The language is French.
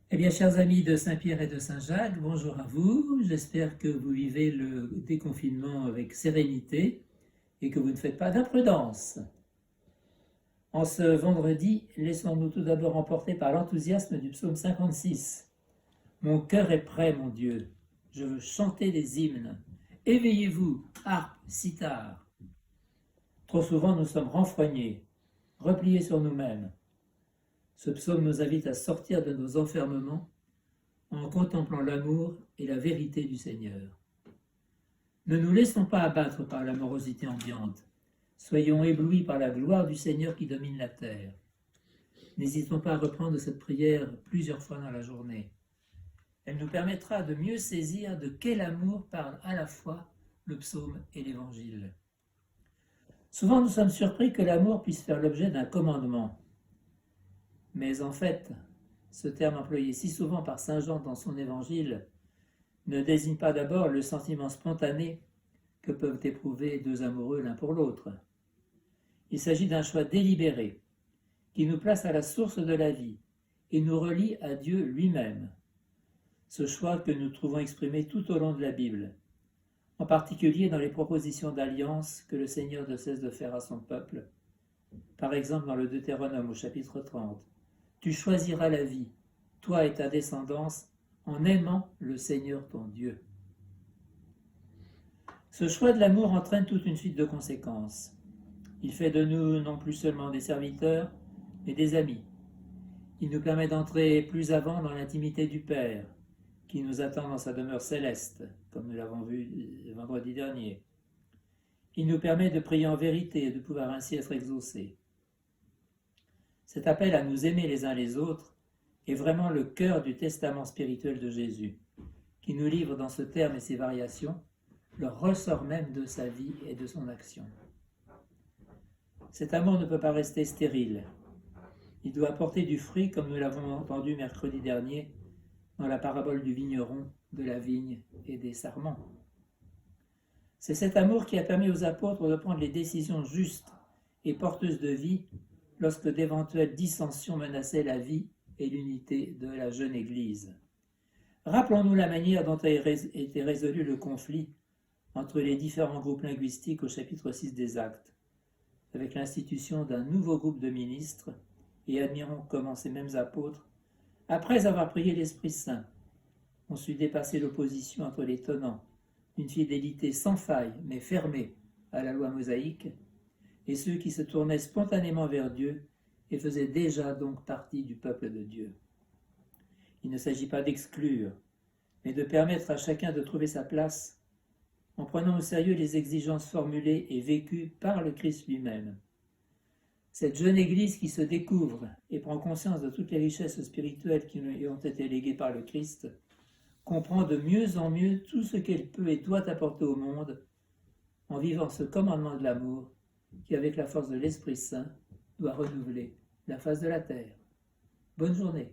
Eh bien, chers amis de Saint-Pierre et de Saint-Jacques, bonjour à vous. J'espère que vous vivez le déconfinement avec sérénité et que vous ne faites pas d'imprudence. En ce vendredi, laissons-nous tout d'abord emporter par l'enthousiasme du psaume 56. Mon cœur est prêt, mon Dieu. Je veux chanter des hymnes. Éveillez-vous, harpe, cithare. Trop souvent, nous sommes renfrognés, repliés sur nous-mêmes. Ce psaume nous invite à sortir de nos enfermements en contemplant l'amour et la vérité du Seigneur. Ne nous laissons pas abattre par la morosité ambiante. Soyons éblouis par la gloire du Seigneur qui domine la terre. N'hésitons pas à reprendre cette prière plusieurs fois dans la journée. Elle nous permettra de mieux saisir de quel amour parle à la fois le psaume et l'évangile. Souvent nous sommes surpris que l'amour puisse faire l'objet d'un commandement. Mais en fait, ce terme employé si souvent par saint Jean dans son évangile ne désigne pas d'abord le sentiment spontané que peuvent éprouver deux amoureux l'un pour l'autre. Il s'agit d'un choix délibéré qui nous place à la source de la vie et nous relie à Dieu lui-même. Ce choix que nous trouvons exprimé tout au long de la Bible, en particulier dans les propositions d'alliance que le Seigneur ne cesse de faire à son peuple. Par exemple dans le Deutéronome au chapitre 30. Tu choisiras la vie, toi et ta descendance, en aimant le Seigneur ton Dieu. Ce choix de l'amour entraîne toute une suite de conséquences. Il fait de nous non plus seulement des serviteurs, mais des amis. Il nous permet d'entrer plus avant dans l'intimité du Père, qui nous attend dans sa demeure céleste, comme nous l'avons vu vendredi dernier. Il nous permet de prier en vérité et de pouvoir ainsi être exaucés. Cet appel à nous aimer les uns les autres est vraiment le cœur du testament spirituel de Jésus, qui nous livre dans ce terme et ses variations le ressort même de sa vie et de son action. Cet amour ne peut pas rester stérile. Il doit apporter du fruit, comme nous l'avons entendu mercredi dernier dans la parabole du vigneron, de la vigne et des sarments. C'est cet amour qui a permis aux apôtres de prendre les décisions justes et porteuses de vie lorsque d'éventuelles dissensions menaçaient la vie et l'unité de la jeune Église. Rappelons-nous la manière dont a été résolu le conflit entre les différents groupes linguistiques au chapitre 6 des Actes, avec l'institution d'un nouveau groupe de ministres, et admirons comment ces mêmes apôtres, après avoir prié l'Esprit Saint, ont su dépasser l'opposition entre les tenants d'une fidélité sans faille mais fermée à la loi mosaïque, et ceux qui se tournaient spontanément vers Dieu et faisaient déjà donc partie du peuple de Dieu. Il ne s'agit pas d'exclure, mais de permettre à chacun de trouver sa place en prenant au sérieux les exigences formulées et vécues par le Christ lui-même. Cette jeune Église qui se découvre et prend conscience de toutes les richesses spirituelles qui lui ont été léguées par le Christ comprend de mieux en mieux tout ce qu'elle peut et doit apporter au monde en vivant ce commandement de l'amour qui, avec la force de l'Esprit Saint, doit renouveler la face de la terre. Bonne journée.